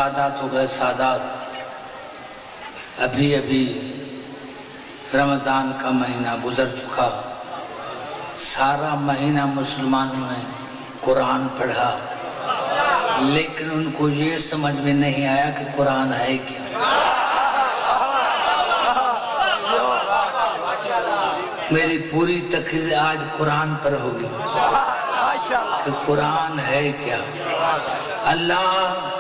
سادات ہو گئے سادات، ابھی ابھی رمضان کا مہینہ گزر چکا، سارا مہینہ مسلمانوں نے قرآن پڑھا، لیکن ان کو یہ سمجھ میں نہیں آیا کہ قرآن ہے کیا۔ میری پوری تقریر آج قرآن پر ہوگی کہ قرآن ہے کیا۔ اللہ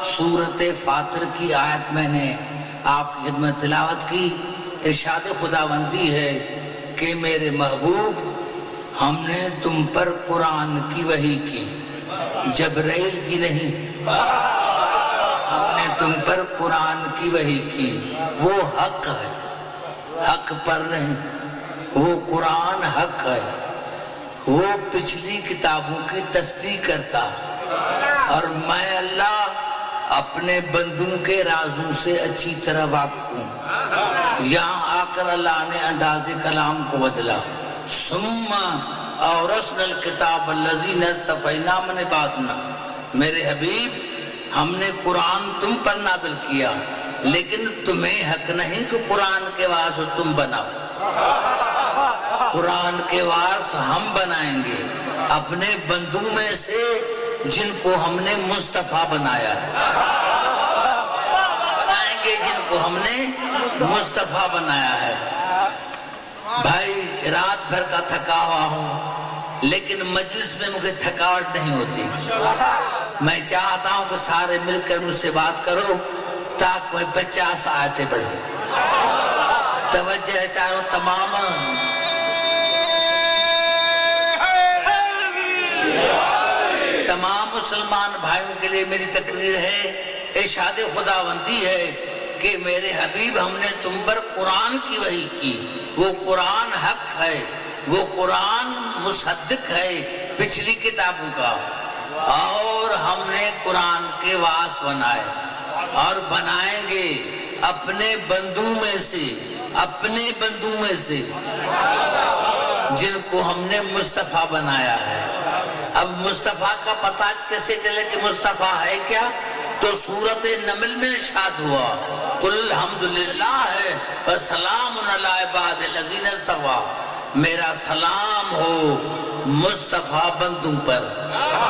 سورۃ فاطر کی آیت میں نے آپ کی خدمت تلاوت کی، ارشاد خداوندی ہے کہ میرے محبوب ہم نے تم پر قرآن کی وحی کی، جبرائیل کی نہیں، ہم نے تم پر قرآن کی وحی کی، وہ حق ہے، حق پر نہیں، وہ قرآن حق ہے، وہ پچھلی کتابوں کی تصدیق کرتا ہے، اور میں اللہ اپنے بندوں کے رازوں سے اچھی طرح واقف ہوں۔ یہاں آ کر اللہ نے انداز کلام کو بدلا، ثم اورثنا الکتاب الذین اصطفینا من عبادنا، میرے حبیب ہم نے قرآن تم پر نازل کیا، لیکن تمہیں حق نہیں کہ قرآن کے وارث تم بناؤ، قرآن کے وارث ہم بنائیں گے اپنے بندوں میں سے جن کو ہم نے مصطفیٰ بنایا ہے، بنائیں گے جن کو ہم نے مصطفیٰ بنایا ہے۔ بھائی رات بھر کا تھکا ہوا ہوں، لیکن مجلس میں مجھے تھکاوٹ نہیں ہوتی، میں چاہتا ہوں کہ سارے مل کر مجھ سے بات کرو تاکہ میں 50 آیتیں پڑھوں۔ توجہ ہے چاہوں تمام مسلمان بھائیوں کے لیے میری تقریر ہے، ارشاد خداوندی ہے کہ میرے حبیب ہم نے تم پر قرآن کی وحی کی، وہ قرآن حق ہے، وہ قرآن مصدق ہے پچھلی کتابوں کا، اور ہم نے قرآن کے وارث بنائے اور بنائیں گے اپنے بندوں میں سے، اپنے بندوں میں سے جن کو ہم نے مصطفیٰ بنایا ہے۔ اب مصطفیٰ کا پتہ کیسے چلے کہ مصطفیٰ ہے کیا؟ تو سورۃ نمل میں ارشاد ہوا قل الحمدللہ ہے وسلام علی عباد الذین اصطفیٰ، میرا سلام ہو مصطفیٰ بندوں پر،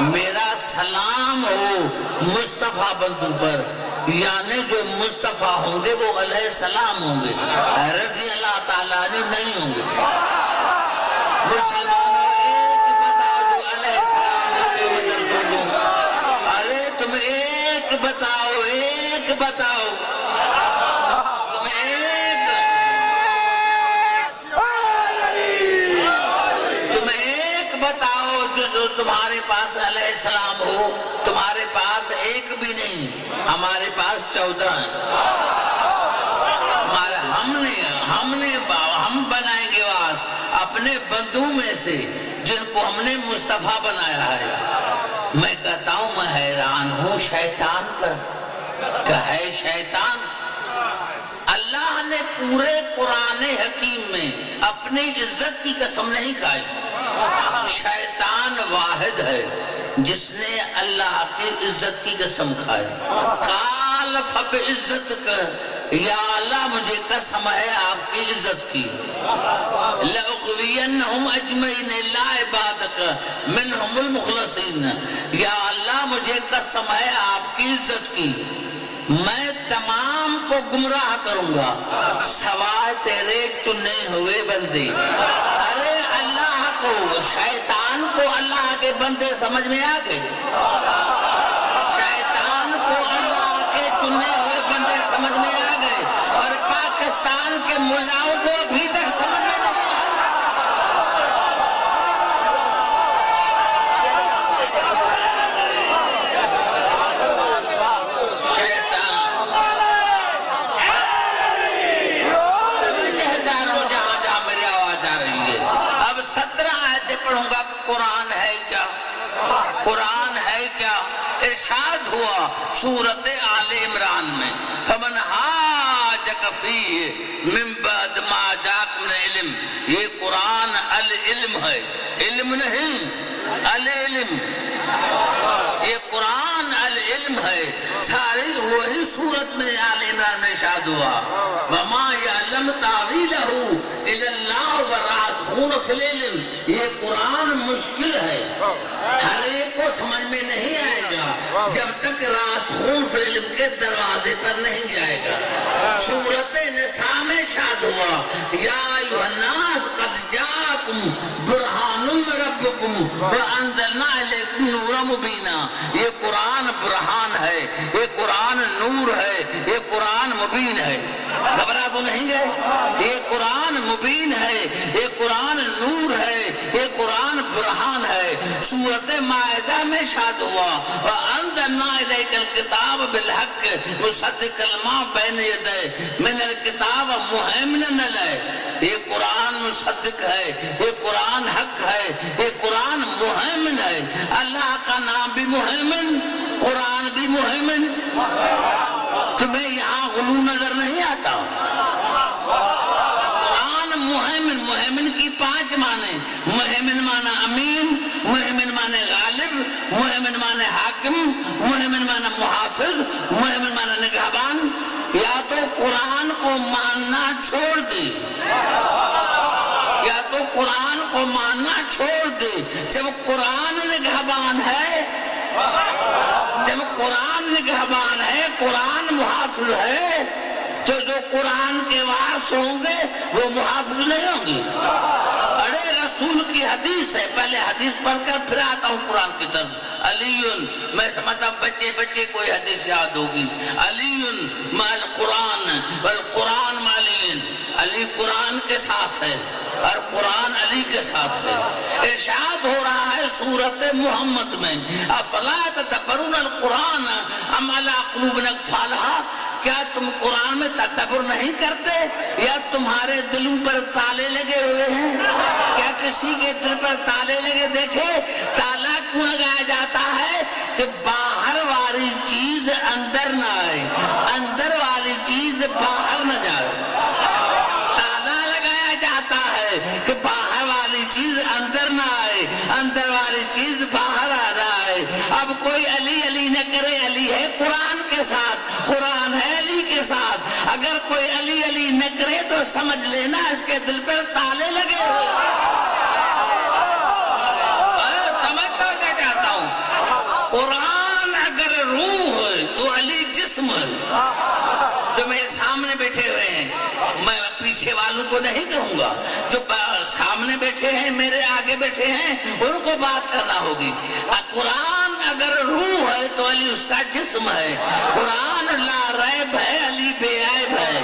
میرا سلام ہو مصطفیٰ بندوں پر، یعنی جو مصطفیٰ ہوں گے وہ علیہ السلام ہوں گے، رضی اللہ تعالیٰ عنہ نہیں ہوں گے۔ مسلمانوں ایک بتاؤ جو علیہ السلام ہے تو میں درجو دوں، ارے تم ایک بتاؤ، ایک بتاؤ، تم ایک بتاؤ جو تمہارے پاس علیہ السلام ہو، تمہارے پاس ایک بھی نہیں، ہمارے پاس 14 ہیں، ہم بنائیں گے وارث اپنے بندوں میں سے جن کو ہم نے مصطفیٰ بنایا ہے۔ میں کہتا ہوں میں حیران ہوں شیطان پر کہ ہے شیطان، اللہ نے پورے قرآن حکیم میں اپنی عزت کی قسم نہیں کھائی، شیطان واحد ہے جس نے اللہ کی عزت کی قسم کھائی، قال فبعزتک، یا اللہ مجھے قسم ہے آپ کی عزت کی، لَأُغْوِيَنَّهُمْ أَجْمَعِينَ إِلَّا عِبَادَكَ مِنْهُمُ الْمُخْلَصِينَ، یا اللہ مجھے قسم ہے آپ کی عزت کی، میں تمام کو گمراہ کروں گا سوائے تیرے چنے ہوئے بندے۔ ارے اللہ کو، شیطان کو اللہ کے بندے سمجھ میں آ گئے، شیطان کو اللہ کے چنے ہوئے بندے سمجھ میں آ گئے، اور پاکستان کے ملاؤں کو ابھی تک سمجھ میں نہیں آیا۔ اب 17 آیتیں پڑھوں گا کہ قرآن ہے کیا، قرآن ہے کیا۔ ارشاد ہوا سورۃ آل عمران میں فمن حاجک فیہ من بعد ما جاءک من علم، یہ قرآن العلم ہے، علم نہیں، العلم، یہ قرآن العلم ہے۔ ساری وہی صورت میں آل عمران میں ارشاد ہوا وَمَا يَعْلَمْ تَعْوِيلَهُ إِلَّا اللَّهُ وَالرَّاسِخُونَ فِي الْعِلْمِ۔ یہ قرآن مشکل ہے، ہر ایک کو سمجھ میں نہیں آئے گا جب تک راسخون فی العلم کے دروازے پر نہیں جائے گا۔ سورۃ نساء میں ارشاد ہوا یا ایھا الناس قد جاءکم برہان من ربکم وانزلنا الیکم نورا مبینا۔ یہ قرآن برہان ہے، یہ قرآن نور ہے، یہ قرآن مبین ہے۔ گھبرا تو نہیں گئے؟ یہ قرآن مبین ہے، یہ قرآن نور ہے، یہ قرآن برہان ہے۔ سورۃ مائدہ میں ارشاد ہوا وَأَنزَلْنَا إِلَيْكَ الْكِتَابَ بِالْحَقِّ مُصَدِّقًا لِمَا بَيْنَ يَدَيْهِ مِنَ الْكِتَابِ مُهَيْمِنًا عَلَيْهِ۔ یہ قرآن مصدق ہے، یہ قرآن حق ہے، یہ قرآن مہیمن ہے۔ اللہ کا نام بھی مہیمن، قرآن بھی مہیمن۔ تمہیں یہاں غلو نظر نہیں آتا؟ قرآن مہیمن، مہیمن کی 5 معنی، مہیمن معنی امین، مہیمن معنی غالب، مہیمن معنی حاکم، مہیمن معنی محافظ، مہیمن معنی نگہبان۔ یا تو قرآن کو ماننا چھوڑ دے، یا تو قرآن کو ماننا چھوڑ دے۔ جب قرآن نگہبان ہے، جب قرآن نگہبان ہے، قرآن محافظ ہے، تو جو قرآن کے وارث ہوں گے وہ محافظ نہیں ہوں گے۔ ارے رسول کی حدیث ہے، پہلے حدیث پڑھ کر پھر آتا ہوں قرآن کی طرف۔ علی، میں سمجھتا بچے بچے کوئی حدیث یاد ہوگی، علی مع القرآن والقرآن مع علی، علی قرآن کے ساتھ ہے اور قرآن علی کے ساتھ ہے۔ ارشاد ہو رہا ہے سورۃ محمد میں افلا تدبرون القرآن ام علی قلوب اقفالها، کیا تم قرآن میں تدبر نہیں کرتے یا تمہارے دلوں پر تالے لگے ہوئے ہیں؟ کیا کسی کے دل پر تالے لگے؟ دیکھے تالا کیوں لگایا جاتا ہے کہ باہر والی چیز اندر نہ آئے، اندر والی چیز باہر نہ جائے۔ تالا لگایا جاتا ہے کہ باہر والی چیز اندر نہ آئے، اندر والی چیز باہر آ جائے۔ اب کوئی علی علی نہ کرے، علی ہے قرآن کے ساتھ، قرآن ہے علی کے ساتھ۔ اگر کوئی علی علی نہ کرے تو سمجھ لینا اس کے دل پر تالے لگے ہوئے۔ سمجھتا کیا چاہتا ہوں؟ قرآن اگر روح ہے تو علی جسم ہے۔ جو میرے سامنے بیٹھے ہوئے ہیں، میں پیچھے والوں کو نہیں کہوں گا، جو سامنے بیٹھے ہیں، میرے آگے بیٹھے ہیں، ان کو بات کرنا ہوگی۔ قرآن اگر روح ہے تو علی اس کا جسم ہے۔ قرآن لا ریب ہے، علی بے عیب ہے۔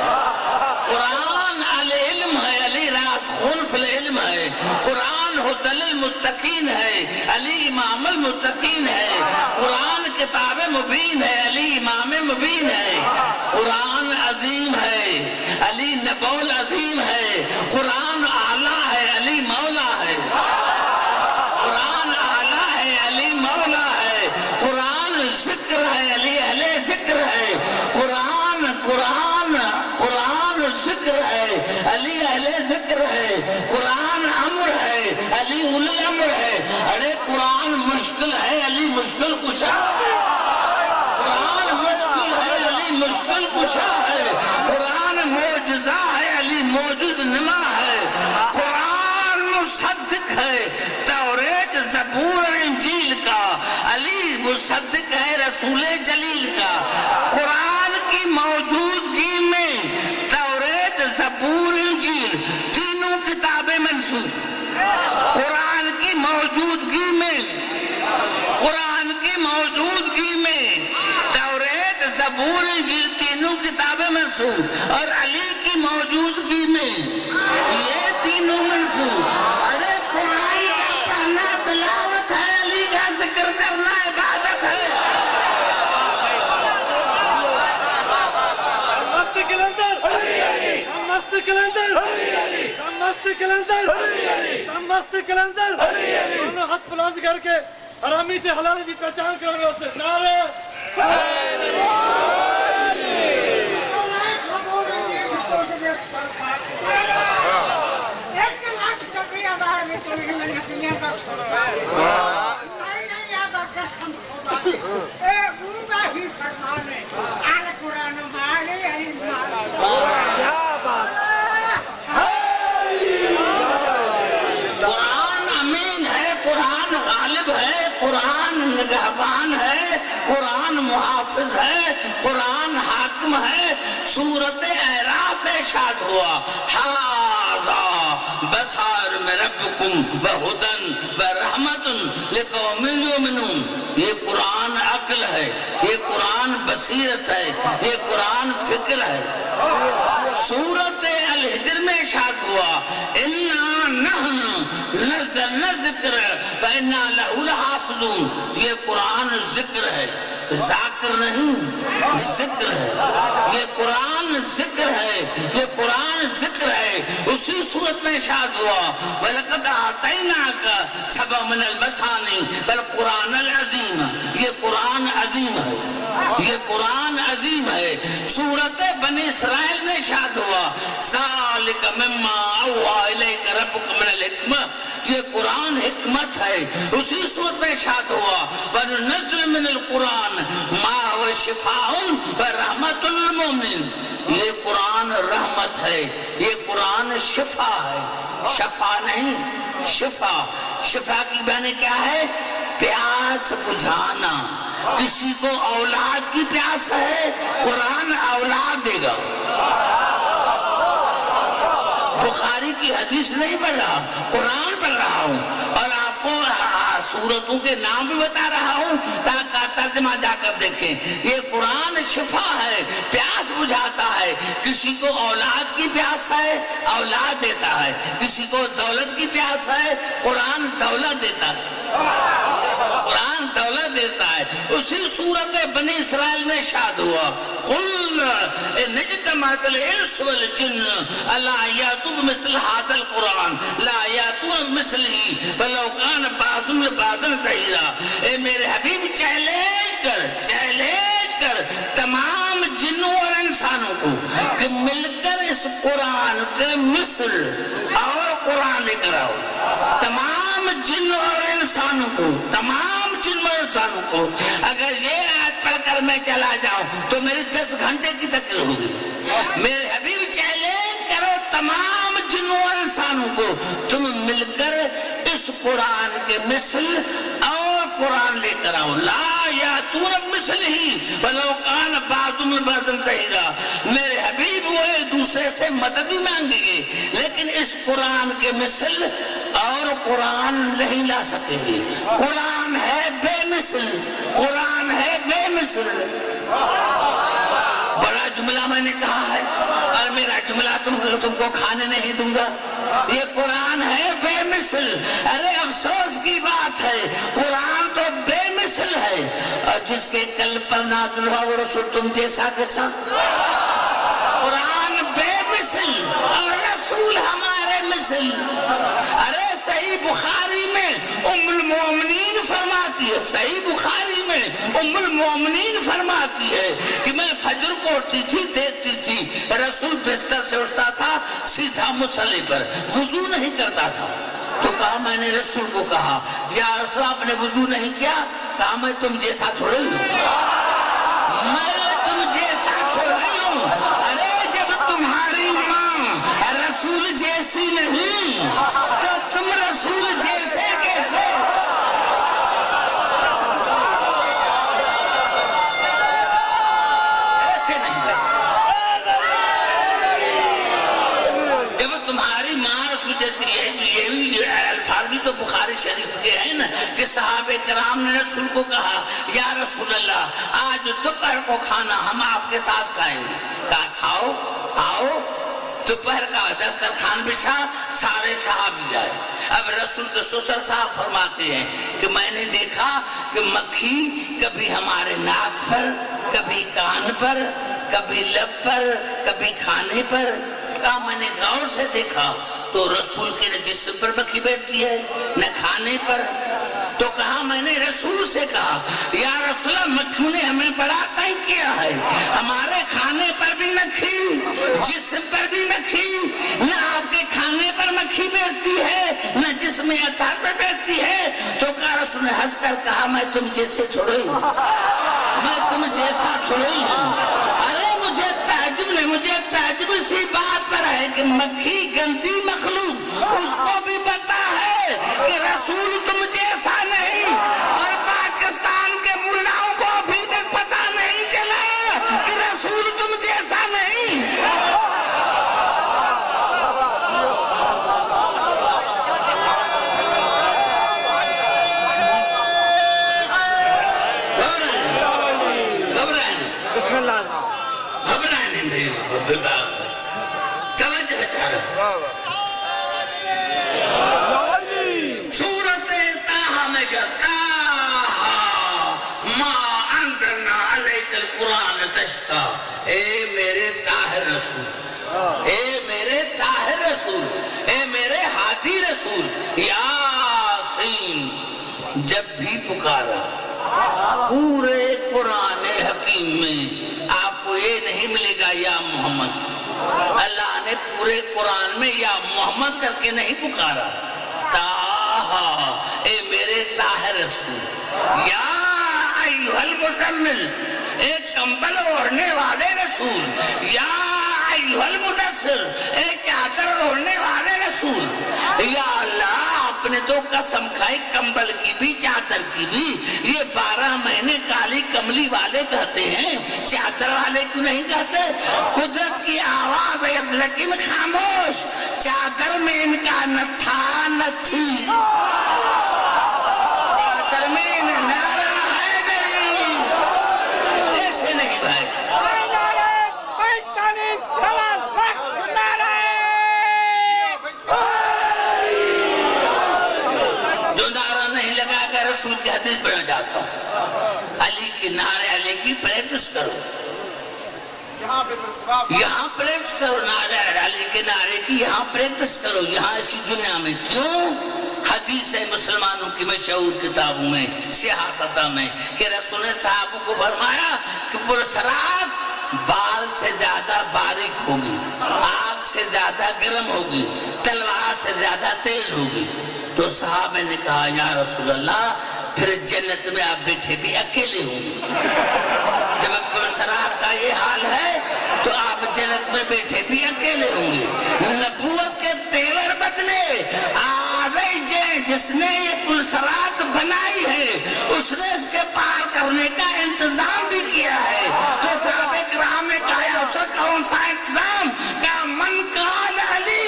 قرآن العلم ہے، علی راسخون فی العلم ہے۔ قرآن ھدی للمتقین ہے، علی امام المتقین ہے۔ قرآن کتاب مبین ہے، علی امام مبین ہے۔ قرآن عظیم ہے، علی نبول عظیم ہے۔ قرآن اعلیٰ ہے، علی مولا ہے۔ قرآن اعلیٰ ہے، علی مولا ہے۔ قرآن ذکر ہے، علی اہل ذکر ہے۔ قرآن ذکر ہے، علی اہل ذکر ہے۔ قرآن امر ہے، علی اولی الامر ہے۔ ارے قرآن مشکل ہے، علی مشکل کشا۔ قرآن مشکل ہے، علی مشکل کشا ہے۔ قرآن معجزہ ہے، علی معجز نما ہے۔ قرآن مصدق ہے توریت زبور انجیل کا، علی مصدق ہے رسول جلیل کا۔ قرآن کی موجودگی میں توریت زبور انجیل تینوں کتابیں منسوخ۔ قرآن کی موجودگی میں، قرآن کی موجودگی میں توریت زبور انجیل تینوں کتابیں منسوخ، اور علی کی موجودگی میں یہ تینوں منسوخ۔ ارے قرآن کا پڑھنا تلاوت ہے، علی کا ذکر کرنا عبادت ہے۔ ہاتھ بلند کر کے حرامی سے حلال کی پہچان کرنے ہوتے نعرے نگہبان ہے، قرآن محافظ ہے، قرآن حاکم ہے۔ سورۃ اعراف میں ارشاد ہوا ھذا بصائر من ربکم وہدی ورحمۃ لقوم یؤمنون۔ یہ قرآن عقل ہے، یہ قرآن بصیرت ہے، یہ قرآن فکر ہے۔ سورۃ الحجر میں ارشاد ہوا اِنَّا نَحْنُ نَزَّلْنَا الذِّکْرَ وَإِنَّا لَهُ لَحَافِظُونَ۔ یہ قرآن ذکر ہے، ذاکر نہیں، ذکر ہے۔ یہ قرآن ذکر ہے، یہ قرآن ذکر ہے۔ اسی صورت میں ارشاد ہوا وَلَقَدْ آتَيْنَاكَ سَبْعًا مِنَ الْمَثَانِي وَالْقُرْآنَ الْعَظِيمَ۔ یہ قرآن عظیم ہے، یہ قرآن عظیم ہے۔ سورۃ بنی اسرائیل میں ارشاد ہوا ذَلِكَ مِمَّا أَوْحَىٰ إِلَيْكَ رَبُّكَ مِنَ الْحِکْمَةِ۔ یہ قرآن حکمت ہے۔ اسی صورت میں ارشاد ہوا وَنُنَزِّلُ مِنَ الْقُرْآنِ مَا هُوَ شِفَاءٌ وَرَحْمَةٌ لِلْمُؤْمِنِينَ۔ یہ قرآن رحمت ہے، یہ قرآن شفا ہے، شفا نہیں شفا۔ شفا کی معنی کیا ہے؟ پیاس بجھانا۔ کسی کو اولاد کی پیاس ہے، قرآن اولاد دے گا۔ بخاری کی حدیث نہیں پڑھ رہا، قرآن پڑھ رہا ہوں، اور آپ کو سورتوں کے نام بھی بتا رہا ہوں تاکہ ترجمہ جا کر دیکھیں۔ یہ قرآن شفا ہے، پیاس بجھاتا ہے۔ کسی کو اولاد کی پیاس ہے، اولاد دیتا ہے۔ کسی کو دولت کی پیاس ہے، قرآن دولت دیتا ہے، قرآن دولت دیتا ہے۔ اسی صورت بنی اسرائیل میں ارشاد ہوا قُلْ إِنِ اجْتَمَعَتِ الْإِنسُ وَالْجِنُّ عَلَىٰ أَن يَأْتُوا بِمِثْلِ هَٰذَا الْقُرْآنِ لَا يَأْتُونَ بِمِثْلِهِ وَلَوْ كَانَ بَعْضُهُمْ لِبَعْضٍ ظَهِيرًا۔ اے میرے حبیب چیلنج کر تمام جنوں اور انسانوں کو کہ مل کر اس قرآن کے مثل اور قرآن لے کر آؤ۔ تمام جنوں اور انسانوں کو، تمام جنوں اور انسانوں کو اگر یہ آیت پڑھ کر میں چلا جاؤں تو میری 10 گھنٹے کی تقریر ہوگی۔ میرے حبیب چیلنج کرو تمام جنوں اور انسانوں کو، تم مل کر اس قرآن کے مثل اور قرآن لے کر آؤ۔ لا یاتون بمثلہ ولو کان بعضهم لبعض ظہیرا۔ میرے حبیب وہ ایک دوسرے سے مدد بھی مانگیں گے لیکن اس قرآن کے مثل اور قرآن نہیں لا سکیں گے۔ قرآن ہے بے مثل، قرآن ہے بے مثل۔ بڑا جملہ میں نے کہا ہے اور میرا جملہ تم کو کھانے نہیں دوں گا۔ یہ قرآن ہے بے مثل۔ ارے افسوس کی بات ہے، قرآن تو بے مثل ہے، اور جس کے قلب پر نازل ہوا وہ رسول تم جیسا کیسا۔ قرآن بے مثل اور رسول ہمارے مثل۔ ارے صحیح بخاری میں ام المومنین فرماتی ہے، صحیح بخاری میں ام المومنین فرماتی ہے کہ میں فجر کو اٹھتی تھی، دیکھتی تھی رسول بستر سے اٹھتا تھا سیدھا مصلی پر، وضو نہیں کرتا تھا۔ تو کہا میں نے رسول کو کہا یا رسول آپ نے وضو نہیں کیا؟ کہا میں تم جیسا تھوڑی ہوں، میں تم جیسا تھوڑی ہوں۔ ارے جب تمہاری ماں رسول جیسی نہیں تو تم رسول جیسے کیسے؟ ایسے نہیں بھائی، جب تمہاری ماں رسول جیسی، یہ الفاظ بھی تو بخاری شریف کے ہیں نا کہ صحابہ کرام نے رسول کو کہا یا رسول اللہ آج دوپہر کو کھانا ہم آپ کے ساتھ کھائیں گے۔ کہا کھاؤ آؤ۔ دوپہر کا دسترخوان بچھا، سارے صحابی آئے۔ اب رسول کے سسر صاحب فرماتے ہیں کہ میں نے دیکھا کہ مکھی کبھی ہمارے ناک پر، کبھی کان پر، کبھی لب پر، کبھی کھانے پر۔ کہا میں نے غور سے دیکھا تو رسول کے نہ جسم پر مکھی بیٹھتی ہے نہ کھانے پر۔ تو کہا میں نے رسول سے کہا یا رسول اللہ مکھیوں نے ہمیں بڑا تنگ کیا ہے، ہمارے کھانے پر بھی مکھی، جسم پر بھی مکھی، نہ آپ کے کھانے پر مکھی بیٹھتی ہے نہ جسم اطہار پر بیٹھتی ہے۔ تو کہا رسول نے ہنس کر کہا میں تم جیسے چھوڑی ہوں، میں تم جیسا چھوڑی ہوں۔ ارے مجھے تعجب اسی بات پر ہے کہ مکھی گندی مخلوق، اس کو بھی پتا ہے کہ رسول تم جیسا نہیں، اور پاکستان کے ملاؤں کو ابھی تک پتا نہیں چلا کہ رسول تم جیسا نہیں۔ توجہ چاہ رہا سورت طٰ میں طٰ ما انزلنا علیک القرآن تشقی، اے میرے طاہر رسول، اے میرے طاہر رسول، اے میرے ہادی رسول، یاسین، جب بھی پکارا پورے قرآن حکیم میں آپ کو یہ نہیں ملے گا یا محمد، اللہ نے پورے قرآن میں یا محمد کر کے نہیں پکارا، طٰ، اے میرے طاہر رسول، یا ایھا المزمل، اے کمبل اوڑھنے والے رسول، یا ایھا المدثر، اے چادر اوڑھنے والے رسول، یا اللہ آپ نے تو قسم کھائی کمبل کی بھی چادر کی بھی، یہ 12 مہینے کالی کملی والے کہتے ہیں، چادر والے کیوں نہیں کہتے؟ قدرت کی آواز ہے لیکن خاموش، چادر میں ان کا نہ تھا نہ تھی، چادر میں نعرہ حیدری، ایسے نہیں بھائی، رسول کی حدیث بنا جاتا ہوں، علی کے نعرے علی کی پریکٹس کرو، یہاں پریکٹس کرو، نعرے علی کے نعرے کی یہاں پریکٹس کرو، یہاں اسی دنیا میں، کیوں؟ حدیث ہے مسلمانوں کی مشہور کتابوں میں، سیاستہ میں، کہ رسول نے صحابوں کو فرمایا کہ پرسرات بال سے زیادہ باریک ہوگی، آگ سے زیادہ گرم ہوگی، تلوار سے زیادہ تیز ہوگی، تو صحابہ نے کہا یا رسول اللہ پھر جنت میں آپ بیٹھے بھی اکیلے ہوں گے، جب پرسرات کا یہ حال ہے تو آپ جنت میں بیٹھے بھی اکیلے ہوں گے، نبوت کے تیور بدلے، جس نے یہ پرسرات بنائی ہے اس نے اس کے پار کرنے کا انتظام بھی کیا ہے، تو صحابہ کرام نے کہا اس کا کون سا انتظام؟ کہا من قال علی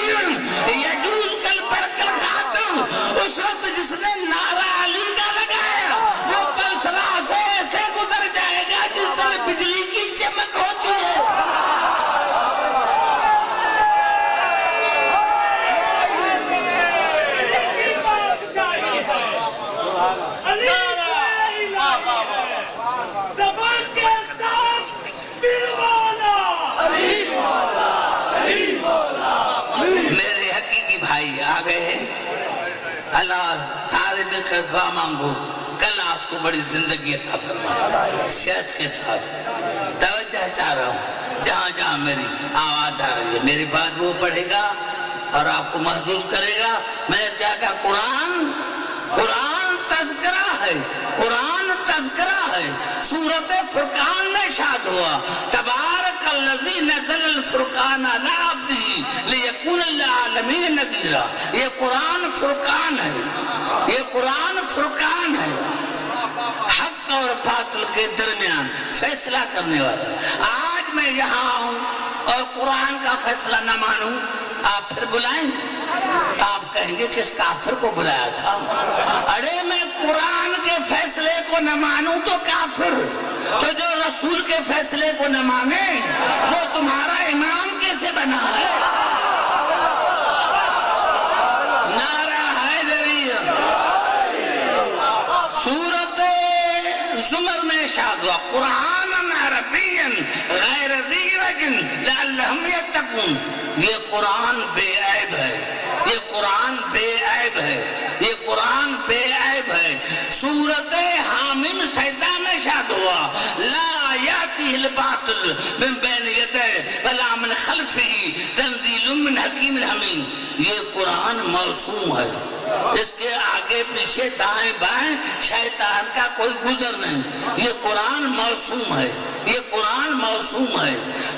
یجوز کل پر کل خاتم، اس وقت جس نے نعرہ علی کا لگایا وہ پلسرات سے ایسے گزر جائے گا جس طرح بجلی کی چمک ہوتی ہے۔ میرے حقیقی بھائی آ گئے ہیں، اللہ سارے مل کر دعا مانگو کل آپ کو بڑی زندگی عطا فرمائے صحت کے ساتھ۔ توجہ چاہ رہا ہوں، جہاں جہاں میری آواز آ رہی ہے میری بات وہ پڑھے گا اور آپ کو محسوس کرے گا میں نے کیا کہا، قرآن تذکرہ ہے، قرآن تذکرہ ہے، سورت فرقان میں ارشاد ہوا تبارک الذی نزل الفرقان علی عبدہ لیکون للعالمین نذیرا، یہ قرآن فرقان ہے، یہ قرآن فرقان ہے، حق اور باطل کے درمیان فیصلہ کرنے والا۔ آج میں یہاں ہوں اور قرآن کا فیصلہ نہ مانوں، آپ پھر بلائیں گے، آپ کہیں گے کس کافر کو بلایا تھا؟ ارے میں قرآن کے فیصلے کو نہ مانوں تو کافر، تو جو رسول کے فیصلے کو نہ مانے وہ تمہارا امام کیسے بنا ہے؟ نعرہ حیدری، سورت زمر میں ارشاد ہوا قرآن عربی غیر ذی عوج لعلہم یتقون، یہ قرآن بے عیب ہے، یہ قرآن بے عیب ہے، یہ قرآن بے عیب ہے۔ سورت حامیم سجدہ میں ارشاد ہوا لا یاتیہ الباطل من بین یدیہ ولا من خلفہ تنزیل من حکیم الحمید. یہ قرآن معصوم ہے، اس کے آگے پیچھے دائیں بائیں شیطان کا کوئی گزر نہیں. یہ قرآن معصوم ہے، یہ قرآن معصوم ہے.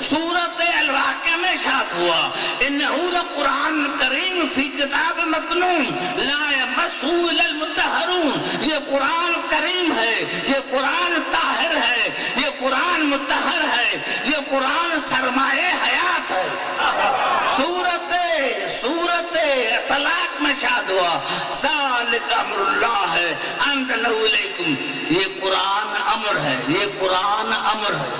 سورۃ الواقعہ میں ارشاد ہوا انہ لقرآن کریم فی کتاب مکنون لا یمسہ الا المطہرون. یہ قرآن کریم ہے، یہ قرآن طاہر ہے، یہ قرآن مطہر ہے، یہ قرآن سرمایہ حیات ہے. سورت طلاق میں ارشاد ہوا ذالک امر اللہ ہے انزلہ الیکم. یہ قرآن امر ہے، یہ قرآن امر ہے،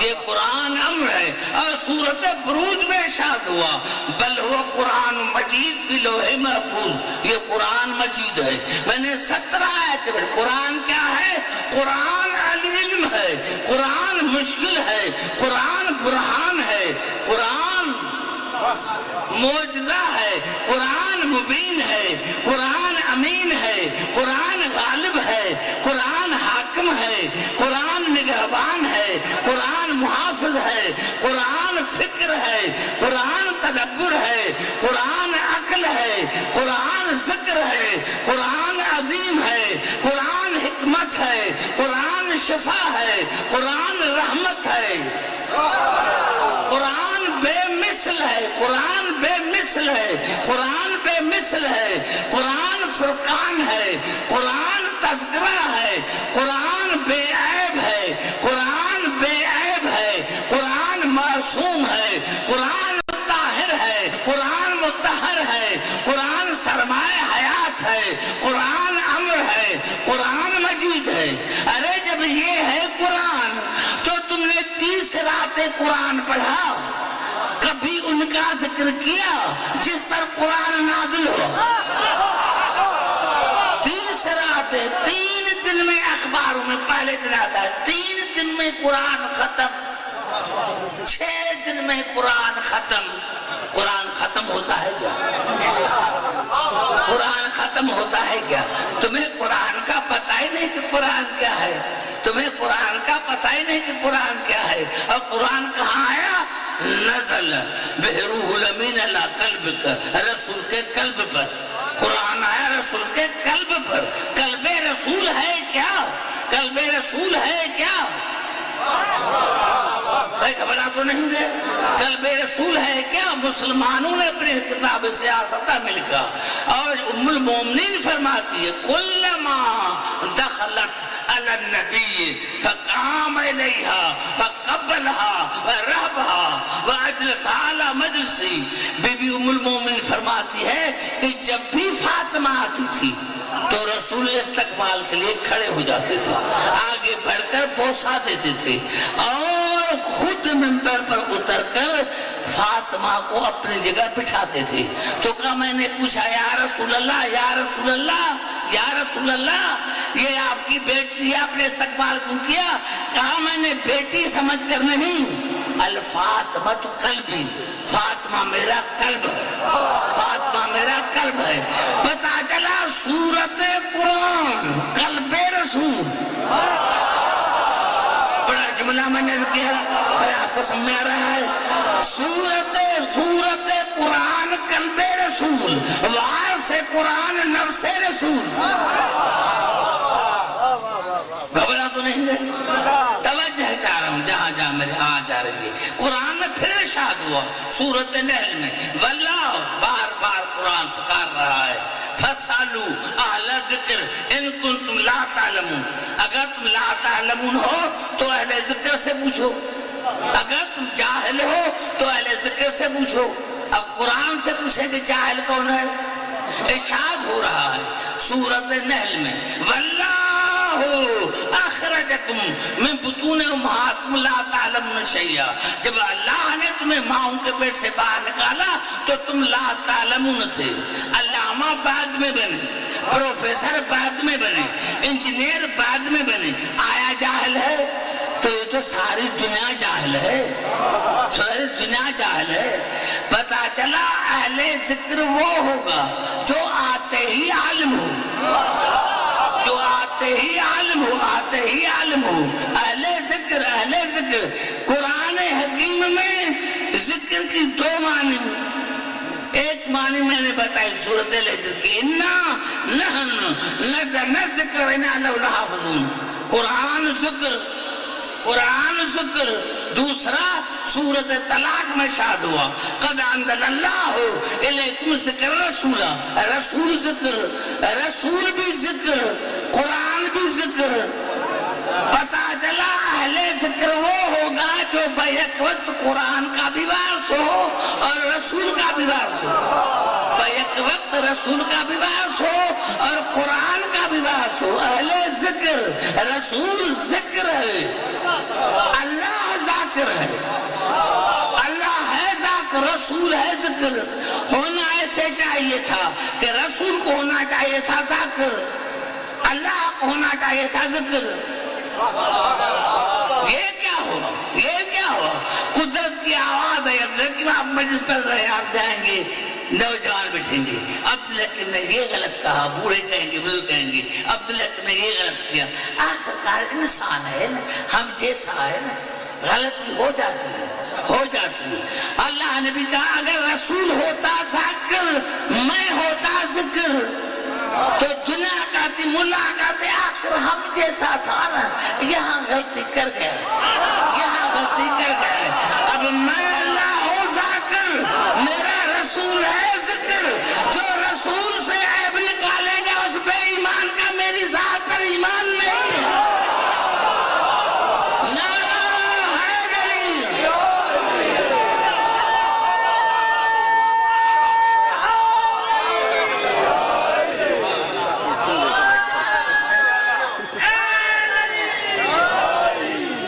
یہ قرآن امر ہے. اور سورت بروج میں ارشاد ہوا بل ہوا قرآن مجید فی لوح محفوظ. یہ قرآن مجید ہے. میں نے 17 آیت پڑھی. قرآن کیا ہے؟ قرآن علم ہے، قرآن مشکل ہے، قرآن برہان ہے، قرآن معجزہ ہے، قرآن مبین ہے، قرآن امین ہے، قرآن غالب ہے، قرآن حاکم ہے، قرآن نگہبان ہے، قرآن محافظ ہے، قرآن فکر ہے، قرآن تدبر ہے، قرآن عقل ہے، قرآن ذکر ہے، قرآن عظیم ہے، قرآن حکمت ہے، قرآن شفا ہے، قرآن رحمت ہے. قرآن بے مثل ہے، قرآن بے مثل ہے، قرآن بے مثل ہے، قرآن فرقان ہے، قرآن تذکرہ ہے، قرآن بے عیب ہے، قرآن بے عیب ہے، قرآن معصوم ہے، قرآن طاہر ہے، قرآن مطہر ہے، قرآن سرمایہ حیات ہے، قرآن امر ہے، قرآن مجید ہے. ارے جب یہ ہے قرآن تو تم نے 30 راتیں قرآن پڑھا، کبھی ان کا ذکر کیا جس پر قرآن نازل ہو؟ 30 راتیں، 3 دن میں اخباروں میں پہلے دن آتا ہے 3 دن میں قرآن ختم، 6 دن میں قرآن ختم. قرآن ختم ہوتا ہے کیا؟ قرآن ختم ہوتا ہے کیا؟ تمہیں قرآن کا پتہ ہی نہیں کہ قرآن کیا ہے. تمہیں قرآن کا پتہ ہی نہیں کہ قرآن کیا ہے. اور قرآن کہاں آیا؟ نزل بروح الامین علی قلبک، رسول کے قلب پر. قرآن آیا رسول کے قلب پر. قلب رسول ہے کیا؟ قلب رسول ہے کیا؟ بھائی گھبرا تو نہیں گئے؟ قلب رسول ہے کیا؟ مسلمانوں نے اپنی کتاب سیاستہ مل کر، اور ام المومنین فرماتی ہے کلما دخلت علی النبی فقام الیہا فقبلہا ورہبہا واجلس علی مجلسی. بی بی ام المومنین فرماتی ہے کہ جب بھی فاطمہ آتی تھی تو رسول استقبال کے لیے کھڑے ہو جاتے تھے، آگے بڑھ کر بوسہ دیتے تھے، اور خود منبر پر اتر کر فاطمہ کو اپنی جگہ بٹھاتے تھے. تو کہا میں نے پوچھا یا رسول اللہ، یا رسول اللہ، یا رسول اللہ، یہ آپ کی بیٹی آپ نے استقبال کیوں کیا؟ کہا میں نے بیٹی سمجھ کر نہیں، الفاطمہ قلبی، فاطمہ میرا قلب ہے، فاطمہ میرا قلب ہے. پتا چلا سورت قرآن قلب رسول. بڑا جملہ میں نے کیا، آپ کو سمجھ آ رہا ہے؟ سورت قرآن قلب رسول، وارث قرآن نفس رسول. گھبرا تو نہیں ہے؟ توجہ چاہ رہا ہوں جہاں جہاں میرے ہاں جا رہی ہے. قرآن میں پھر ارشاد ہوا سورت نحل میں واللہ، بار بار قرآن پکار رہا ہے فَاسْأَلُوا أَهْلَ ذِكْرِ إِن كُنتُمْ لَا تَعْلَمُونَ. اگر تم لا تعلمون ہو تو اہل ذکر سے پوچھو، اگر تم جاہل ہو تو اہل ذکر سے پوچھو. اب قرآن سے پوچھے کہ جاہل کون ہے؟ ارشاد ہو رہا ہے سورت نحل میں واللہ اخرجکم من بطون امہاتکم لا تعلمون شیئا. جب اللہ نے تمہیں ماؤں کے پیٹ سے باہر نکالا تو تم لا تعلمون تھے. علامہ بعد میں بنے، پروفیسر بعد میں بنے، انجینئر بعد میں بنے. آیا جاہل ہے؟ تو یہ تو ساری دنیا جاہل ہے، ساری دنیا جاہل ہے. پتا چلا اہل ذکر وہ ہوگا جو آتے ہی عالم ہو، جو آتے ہی عالم ہو، آتے ہی عالم ہو. اہل ذکر، اہل ذکر. قرآن حکیم میں ذکر کی 2 معنی. معنی میں نے بتائی سورۃ الحجر کی انا نحن نزلنا الذکر وانا لہ لحافظون. قرآن ذکر. دوسرا سورۃ طلاق میں شاد ہوا قد انزل اللہ الیکم ذکر رسولا. رسول ذکر, رسول بھی ذکر, قرآن بھی ذکر. پتا چلا اہل ذکر وہ ہوگا جو بیک وقت قرآن کا بھی وارث ہو اور رسول کا بھی وارث ہو. بیک وقت رسول کا بھی وارث ہو اور قرآن کا بھی وارث ہو. اہل ذکر, رسول ذکر ہے, اللہ ذاکر ہے. اللہ ہے ذاکر, رسول ہے ذکر. ہونا ایسے چاہیے تھا کہ رسول کو ہونا چاہیے تھا ذاکر, اللہ کو ہونا چاہیے تھا ذکر. یہ کیا ہوا, یہ کیا ہوا؟ قدرت کی آواز ہے. اب دیکھیں آپ مجلس پڑھ رہے ہیں, آپ جائیں گے نوجوان بیٹھیں گے, عبدالحق نے یہ غلط کہا, بوڑھے کہیں گے, بزرگ کہیں گے عبدالحق نے یہ غلط کیا. آخرکار انسان ہے نا, ہم جیسا ہے نا, غلطی ہو جاتی ہے, ہو جاتی ہے. اللہ نے بھی کہا اگر رسول ہوتا ذاکر, میں ہوتا ذکر, تو دنیا کہتی, ملا کہتے آخر ہم جیسا تھا نا, یہاں غلطی کر گیا, یہاں غلطی کر گیا. اب میں اللہ ہوں ذاکر, میرا رسول ہے ذکر. جو رسول سے عیب نکالے گا اس بے ایمان کا میری ذات پر ایمان نہیں. نعرہ حیدری.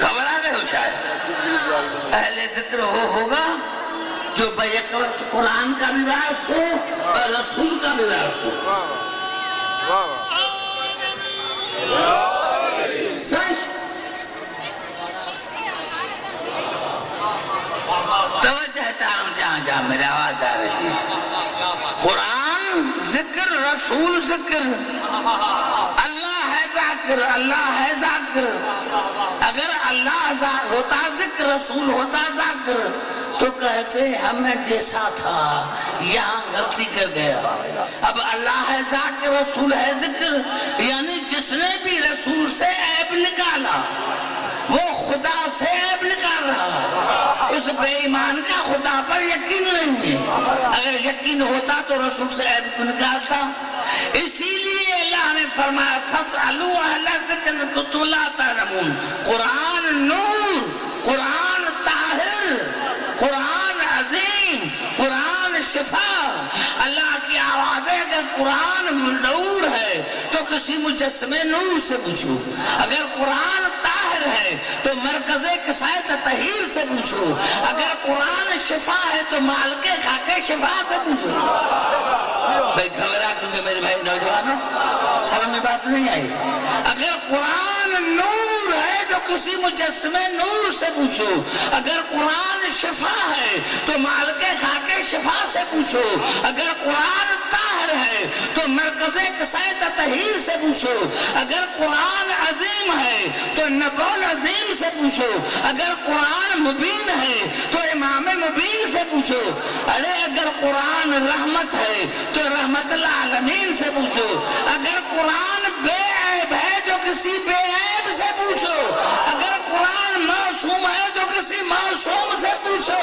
گھبرا گئے ہو شاید. اہل ذکر وہ ہوگا جو بیک وقت قرآن کا بھی وارث ہو اور رسول کا بھی وارث ہو. توجہ چاہوں جہاں جہاں میری آواز آ رہی ہے. قرآن ذکر, رسول ذکر, اللہ ہے ذاکر, اللہ ہے ذاکر. اگر اللہ ہوتا ذکر, رسول ہوتا ذاکر, تو کہتے ہمیں جیسا تھا, یہاں غلطی کر گیا. اب اللہ ہے ذاکر, رسول ہے ذکر, یعنی جس نے بھی رسول سے عیب نکالا وہ خدا سے عیب نکال رہا ہے. اس بے ایمان کا خدا پر یقین نہیں ہے. اگر یقین ہوتا تو رسول سے عیب کو نکالتا. اسی لیے اللہ نے فرمایا فَاسْأَلُوا أَهْلَ الذِّكْرِ إِن كُنتُمْ لَا تَعْلَمُونَ. قرآن نور, قرآن طاہر, قرآن عظیم, قرآن شفا. اللہ کی آواز ہے. اگر قرآن نور ہے تو کسی مجسمے نور سے پوچھو. اگر قرآن طاہر ہے تو مرکز کسائے تطہیر سے پوچھو. اگر قرآن شفا ہے تو مالک خاکے شفا سے پوچھو. بھائی گھبرا کیونکہ میرے بھائی نوجوانوں سمجھ میں بات نہیں آئی. اگر قرآن نور ہے تو کسی مجسمے نور سے پوچھو. اگر قرآن شفا ہے تو مالک خاکے شفا سے پوچھو. اگر قرآن طاہر ہے تو مرکز کسائے تطہیر سے پوچھو. اگر قرآن عظیم ہے تو نبول عظیم سے پوچھو. اگر قرآن مبین ہے تو امام مبین سے پوچھو. ارے اگر قرآن رحمت ہے تو رحمت العالمین سے پوچھو. اگر قرآن بے عیب ہے تو کسی بے عیب سے پوچھو. اگر قرآن معصوم ہے تو کسی معصوم سے پوچھو.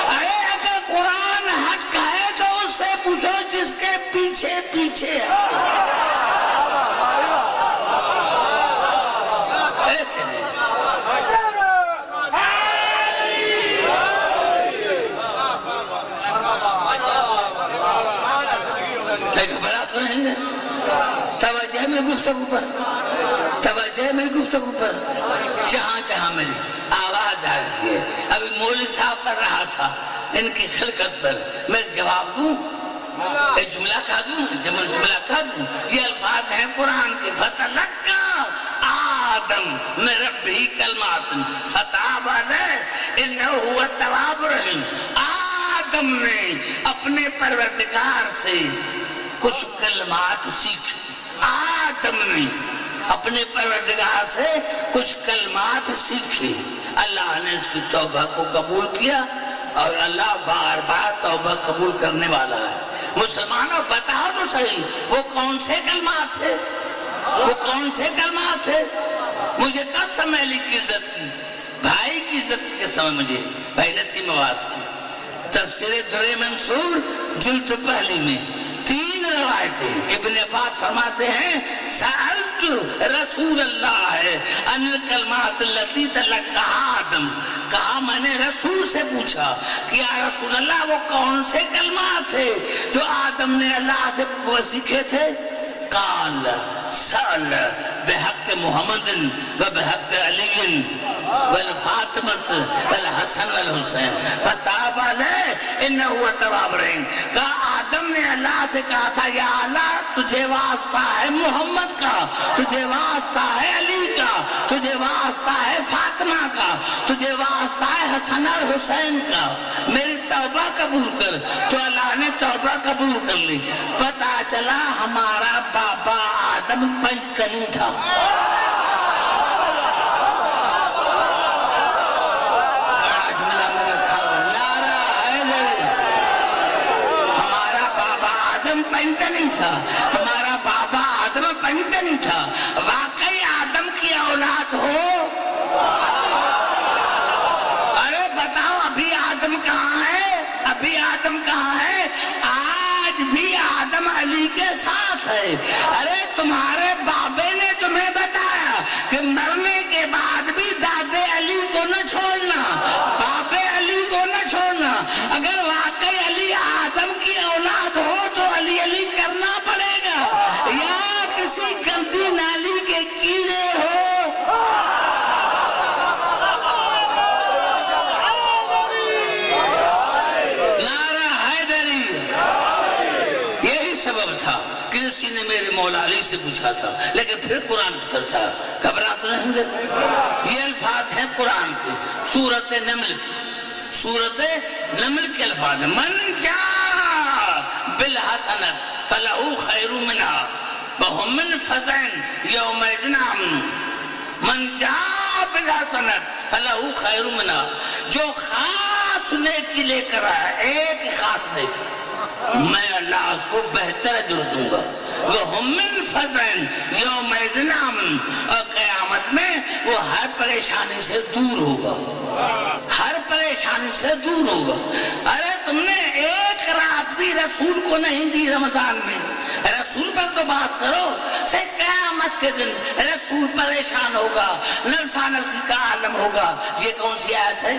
ارے اگر قرآن حق ہے تو اس سے پوچھو جس کے پیچھے پیچھے ہے. ایسے نہیں. لیکن بڑا تو نہیں ہے. توجہ ہے میری گفتگو پر, توجہ ہے میری گفتگو پر. جہاں جہاں میری آواز آ رہی ہے. ابھی مولوی صاحب پڑھ رہا تھا ان کی خلقت پر, میں جواب دوں, ایک جملہ کہا دوں, جملہ کہا دوں. یہ الفاظ ہیں قرآن کے فَتَلَقَّى آدم من ربہ کلمات فتاب علیہ انہ هو التواب الرحیم. آدم نے اپنے پروردگار سے کچھ کلمات سیکھے. آدم نے اپنے پروردگار سے کچھ کلمات سیکھے. اللہ نے اس کی توبہ کو قبول کیا اور اللہ بار بار توبہ قبول کرنے والا ہے. مسلمانوں بتاؤ تو صحیح وہ کون سے کلمات تھے؟ وہ کون سے کلمات تھے؟ مجھے قسم علی کی عزت کی، بھائی کی عزت کی قسم مجھے، بھائی نسیم آواز کی تفسیر در منصور جلد پہلی میں 3 روایتیں ابن عباس فرماتے ہیں سألت رسول اللہ ان الکلمات التي تلقاها آدم، کہا میں نے رسول سے پوچھا کہ یا رسول اللہ وہ کون سے کلمات تھے جو آدم نے اللہ سے سیکھے تھے؟ قال سأل بحق محمد و بحق علی والفاطمت والحسن والحسین فتاب علیہ انہو هو التواب الرحیم، کہا آدم نے اللہ سے کہا تھا یا اللہ تجھے واسطہ ہے محمد کا، تجھے واسطہ ہے علی کا، تجھے واسطہ ہے فاطمہ کا، تجھے واسطہ ہے حسن اور حسین کا، میری توبہ قبول کر، تو اللہ نے توبہ قبول کر لی۔ پتہ چلا ہمارا بابا آدم پنجتنی تھا۔ ہمارا بابا آدم پنجتنی تھا، واقعی آدم کی اولاد ہو؟ ارے بتاؤ ابھی آدم کہاں ہے؟ ابھی آدم کہاں ہے؟ آج بھی آدم علی کے ساتھ ہے۔ ارے تمہارے بابے نے تمہیں بتایا کہ مرنے کے بعد بھی دادے علی کو نہ چھوڑنا، بابے علی کو نہ چھوڑنا۔ اگر واقعی علی آدم کی اولاد ہو تو علی علی کرنا پڑے گا، یا کسی گندی نالی کے کیڑے ہو۔ نعرہ حیدری، یہی سبب تھا کہ کسی نے میرے مولا علی سے پوچھا تھا، لیکن پھر قرآن کی طرف تھا، گھبرا تو نہیں گے؟ یہ الفاظ ہیں قرآن کے، سورۃ نمل کی، سورۃ نمل کے الفاظ ہیں من جاء بالحسنۃ فلہ خیر منہا وہم من فزع یومئذ آمنون۔ من جاء بالحسنۃ فلہ خیر منہا، جو خاص نیکی لے کر آیا، ایک خاص نیکی، میں اللہ اس کو بہتر اجر دوں گا۔ وہم من فزع یومئذ آمنون، اور قیامت میں وہ ہر پریشانی سے دور ہوگا، ہر پریشانی سے دور ہوگا۔ ارے تم نے ایک رات بھی رسول کو نہیں دی رمضان میں، رسول پر تو بات کرو۔ سے قیامت کے دن رسول پریشان ہوگا، نفسا نفسی کا عالم ہوگا۔ یہ کون سی آیت ہے؟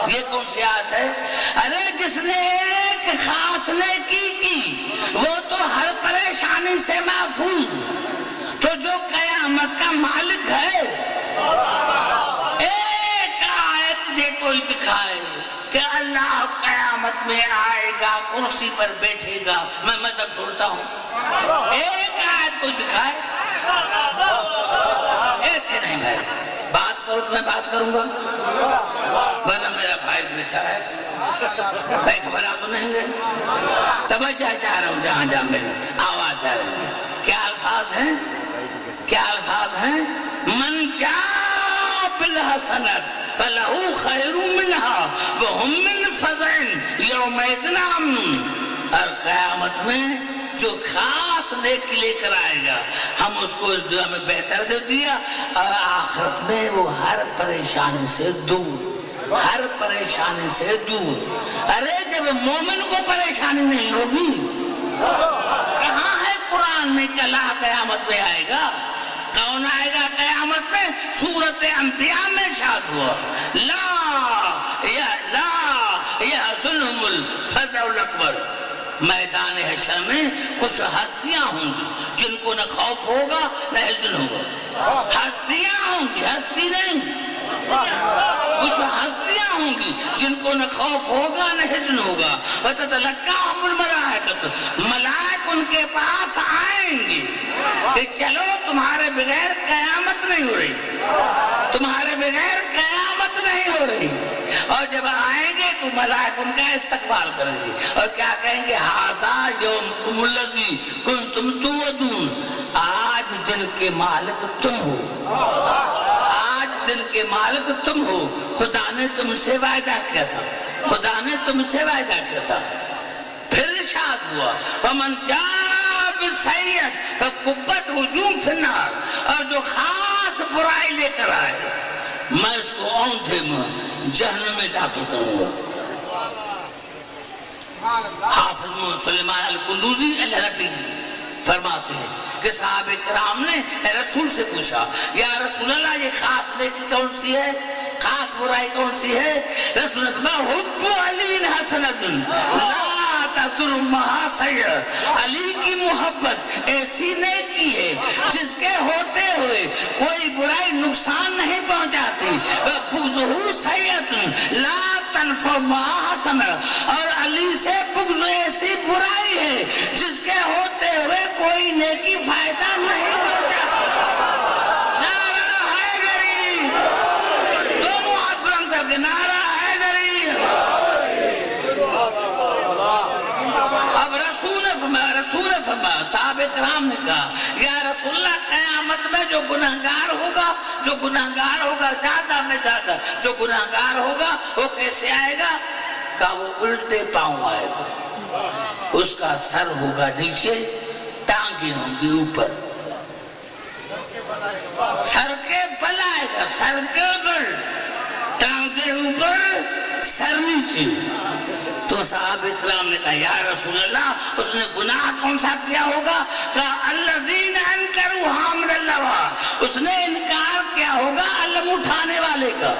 یہ کون سی آیت ہے؟ ارے جس نے ایک خاص نیکی کی وہ تو ہر پریشانی سے محفوظ، تو جو قیامت کا مالک ہے ایک آیت دے کوئی دکھائے کہ اللہ قیامت میں آئے گا، کرسی پر بیٹھے گا، میں مذہب چھوڑتا ہوں، ایک آیت کوئی دکھائے؟ ایسے نہیں بھائی، بات کرو تو میں بات کروں گا، ورنہ میرا بھائی بیٹھا ہے، بھائی گھبرا تو نہیں گئے؟ توجہ چاہ رہا ہوں جہاں جہاں میری آواز جا رہی ہے۔ کیا الفاظ ہیں؟ کیا الفاظ ہیں؟ من جاء بالحسنۃ فلہ خیر منہا وہم من فزع یومئذ آمنون، اور قیامت میں جو خاص نیکی لے کر آئے گا ہم اس کو اس دنیا میں بہتر دے دیا، اور آخرت میں وہ ہر پریشانی سے دور، ہر پریشانی سے دور۔ ارے جب مومن کو پریشانی نہیں ہوگی، کہاں ہے قرآن میں کہ اللہ قیامت میں آئے گا؟ کون آئے گا قیامت میں؟ سورۃ انبیاء میں ارشاد ہوا لا یحزنہم الفزع الاکبر، میدان حشر میں کچھ ہستیاں ہوں گی جن کو نہ خوف ہوگا نہ حزن ہوگا، ہستیاں ہوں گی، ہستی نہیں، کچھ ہستیاں ہوں گی جن کو نہ خوف ہوگا نہ حزن ہوگا۔ وَتَتَلَقَّاهُمُ الْمَلَائِكَةُ، ملائک ان کے پاس آئیں گے کہ چلو تمہارے بغیر قیامت نہیں ہو رہی، تمہارے بغیر قیامت نہیں ہو رہی۔ اور جب آئیں گے تو ملائک ان کا استقبال کریں گے اور کیا کہیں گے؟ ھذا یومکم الذی کنتم توعدون، آج دن کے مالک تم ہو، آج دن کے مالک تم ہو، خدا نے تم سے وعدہ کیا تھا، خدا نے تم سے وعدہ کیا تھا۔ پھر ارشاد ہوا ومن جاء بالسیئۃ فکبت وجوہہم فی النار، اور جو خاص برائی لے کر آئے میں اس کو اوندھے میں جہنم میں داخل کروں گا۔ حافظ سلیمان القندوزی الحنفی فرماتے ہیں کہ صحابہ کرام نے رسول سے پوچھا یا رسول اللہ یہ خاص نیکی کون سی ہے، خاص برائی کون سی ہے؟ رسول اللہ فرمایا حب علی حسنۃ لا تضر معہا سیئۃ، علی کی محبت ایسی نیکی ہے جس کے ہوتے ہوئے کوئی برائی نقصان نہیں پہنچاتی، بغضہ سیئۃ لا تنفع معہا حسنۃ، اور علی سے بغض ایسی برائی ہے جس کے ہوتے ہوئے کوئی نیکی فائدہ نہیں پہنچاتی۔ نعرہ حیدری، دونوں ہاتھ بلند کر کے نعرہ حیدری۔ اب رسول نے فرمایا صحابہ کرام نے کہا یا رسول اللہ قیامت میں جو گناہگار ہوگا زیادہ میں زیادہ جو گناہگار ہوگا وہ کیسے آئے گا؟ کہا وہ الٹے پاؤں آئے گا، اس کا سر ہوگا نیچے، ٹانگیں ہوں گی اوپر، سر کے بل آئے گا، سر کے بل، ٹانگیں اوپر سر نیچے۔ تو صحابہ کرام نے کہا یا رسول اللہ اس نے گناہ کون سا کیا ہوگا؟ کہا الذین انکروا حامل اللہ، اس نے انکار کیا ہوگا علم اٹھانے والے کا،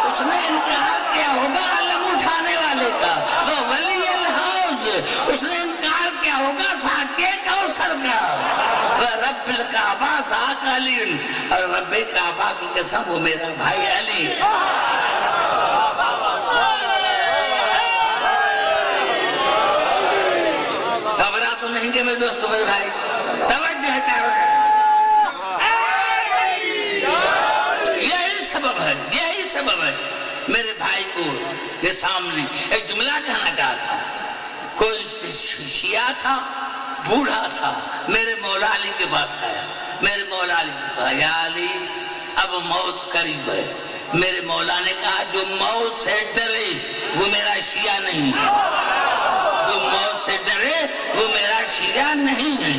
اس نے انکار کیا ہوگا علم اٹھانے والے کا، وہ ولی الحوض، اس نے انکار کیا ہوگا ساقی کوثر کا، وہ رب الکعبہ ذاک علی، اور رب کعبہ کی قسم وہ میرا بھائی علی۔ گھبرا تو نہیں کہ میرے دوستو میرے بھائی، توجہ ہے چاروں، یہی سبب ہے میرے بھائی کو کے سامنے ایک جملہ کہنا چاہتا۔ کوئی شیعہ تھا، بوڑھا تھا، میرے مولا علی کے پاس آیا، میرے مولا علی کو کہا یا علی اب موت قریب ہے۔ میرے مولا نے کہا جو موت سے ڈرے وہ میرا شیعہ نہیں، جو موت سے ڈرے وہ میرا شیعہ نہیں ہے۔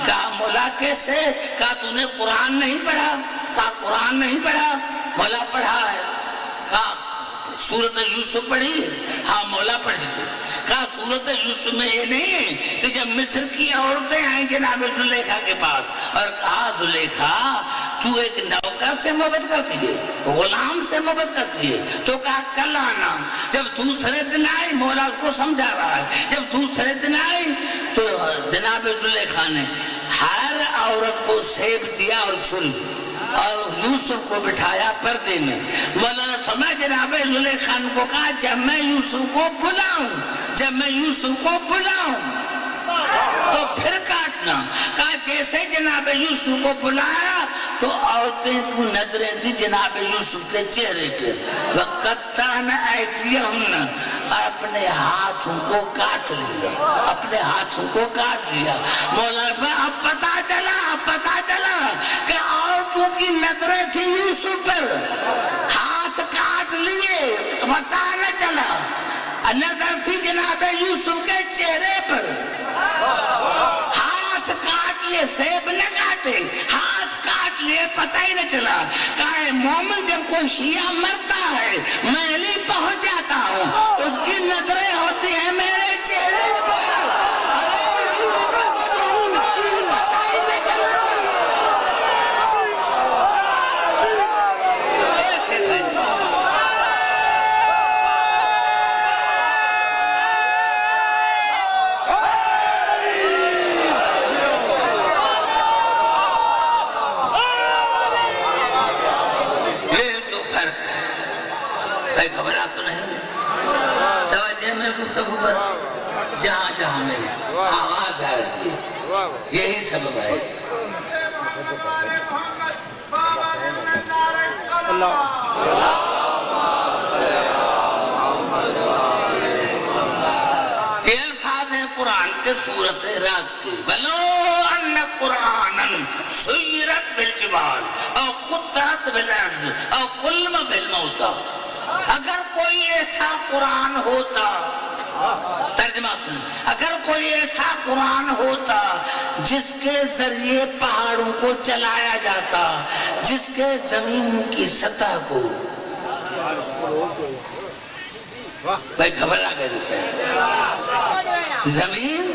کہا مولا کیسے؟ کہا تو نے قرآن نہیں پڑھا؟ کہا قرآن نہیں پڑھا؟ مولا پڑھا ہے۔ کہا سورۃ یوسف پڑھی ہے؟ ہاں مولا پڑھی ہے۔ کہا سورۃ یوسف میں یہ نہیں ہے کہ جب مصر کی عورتیں آئیں جناب زلیخا کے پاس اور کہا زلیخا تو ایک نوکر سے محبت کرتی ہے، غلام سے محبت کرتی ہے، تو کہا کل آنا۔ جب دوسرے دن آئی، مولا اس کو سمجھا رہا ہے، جب دوسرے دن آئی تو جناب زلیخا نے ہر عورت کو سیب دیا اور چھری، اور یوسف کو بٹھایا پردے میں۔ مولانا فرمایا جناب زلیخا کو کہا جب میں یوسف کو بلاؤں تو پھر کاٹنا۔ کہا جیسے جناب یوسف کو بلایا تو عورتیں کو نظریں تھی جناب یوسف کے چہرے پہ، وَقَطَّعْنَ أَيْدِيَهُنَّ، اپنے ہاتھوں کو کاٹ لیا، اپنے ہاتھوں کو کاٹ لیا۔ مولانا اب پتا چلا کہ عورتوں کی نظریں تھی یوسف پر، ہاتھ کاٹ لیے، پتا نہ چلا، نظر تھی جناب یوسف کے چہرے پر، ہاتھ کاٹ لیے، سیب نہ کاٹے، ہاتھ کاٹ لیے، پتہ ہی نہ چلا۔ کہا مومن جب کوئی شیعہ مرتا ہے میں علی پہنچ جاتا ہوں، اس کی نظریں ہوتی ہیں میرے چہرے پر، پتہ ہی نہ چلا۔ ایسے گھبرا تو نہیں، توجہ میں گفتگو پر جہاں جہاں میری آواز آ رہی ہے یہی سبب ہے۔ یہ الفاظ ہیں قرآن کے سورۃ رات کے، وَلَوْ أَنَّ قُرْآنًا سُيِّرَتْ بِالْجِبَالِ أَوْ قُطِّعَتْ بِالْأَرْضِ أَوْ كُلِّمَ بِالْمَوْتَىٰ، اگر کوئی ایسا قرآن ہوتا ترجمہ سنیں، اگر کوئی ایسا قرآن ہوتا جس کے ذریعے پہاڑوں کو چلایا جاتا، جس کے زمین کی سطح کو، بھائی گھبرا گئے اسے، زمین